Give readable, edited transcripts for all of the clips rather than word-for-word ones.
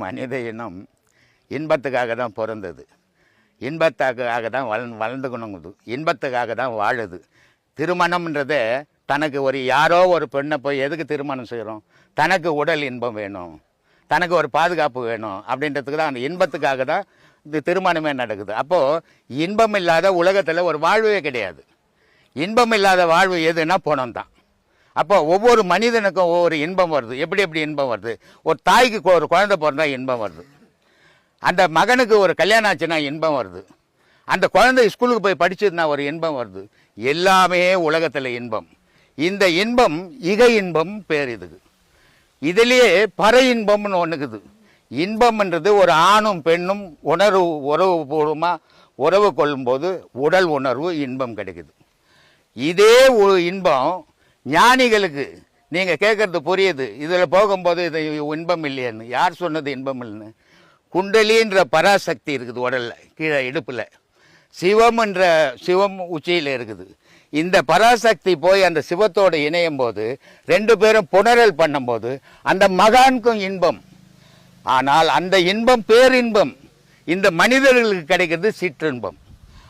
மனித இனம் இன்பத்துக்காக தான் பிறந்தது, இன்பத்துக்காக தான் வளர்ந்துக்கணுங்குது, இன்பத்துக்காக தான் வாழுது. திருமணம்ன்றதே தனக்கு ஒரு யாரோ ஒரு பெண்ணை போய் எதுக்கு திருமணம் செய்கிறோம்? தனக்கு உடல் இன்பம் வேணும், தனக்கு ஒரு பாதுகாப்பு வேணும் அப்படின்றதுக்கு தான், அந்த இன்பத்துக்காக தான் இந்த திருமணமே நடக்குது. அப்போது இன்பம் இல்லாத உலகத்தில் ஒரு வாழ்வே கிடையாது. இன்பம் இல்லாத வாழ்வு எதுன்னா பணம் தான். அப்போ ஒவ்வொரு மனிதனுக்கும் ஒவ்வொரு இன்பம் வருது. எப்படி எப்படி இன்பம் வருது? ஒரு தாய்க்கு ஒரு குழந்தை பிறந்தா இன்பம் வருது, அந்த மகனுக்கு ஒரு கல்யாணம் ஆச்சுன்னா இன்பம் வருது, அந்த குழந்தை ஸ்கூலுக்கு போய் படிச்சதுன்னா ஒரு இன்பம் வருது. எல்லாமே உலகத்தில் இன்பம். இந்த இன்பம் இக இன்பம் பேர். இதுலேயே பற இன்பம்னு ஒன்றுக்குது. இன்பம்ன்றது ஒரு ஆணும் பெண்ணும் உறவுபூர்வமாக உறவு கொள்ளும்போது உடல் உணர்வு இன்பம் கிடைக்குது. இதே ஒரு இன்பம் ஞானிகளுக்கு நீங்கள் கேட்குறது புரியுது. இதில் போகும்போது இது இன்பம் இல்லையேன்னு. யார் சொன்னது இன்பம் இல்லைன்னு? குண்டலின்ற பராசக்தி இருக்குது உடலில், கீழே இடுப்பில். சிவம் உச்சியில் இருக்குது. இந்த பராசக்தி போய் அந்த சிவத்தோடு இணையும் போது ரெண்டு பேரும் புணரல் பண்ணும்போது அந்த மகானுக்கும் இன்பம். ஆனால் அந்த இன்பம் பேரின்பம். இந்த மனிதர்களுக்கு கிடைக்கிறது சிற்றின்பம்.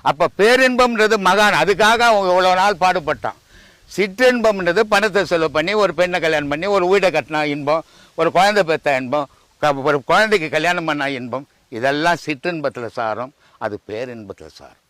அப்போ பேரின்பம்ன்றது மகான், அதுக்காக அவங்க இவ்வளோ நாள் பாடுபட்டான். சிற்றின்பம்ன்றது பணத்தை செலவு பண்ணி ஒரு பெண்ணை கல்யாணம் பண்ணி ஒரு வீடை கட்டினா இன்பம், ஒரு குழந்தை பெற்ற இன்பம், ஒரு குழந்தைக்கு கல்யாணம் பண்ணா இன்பம். இதெல்லாம் சிற்றின்பத்தில் சாரம், அது பேரின்பத்தில் சாரம்.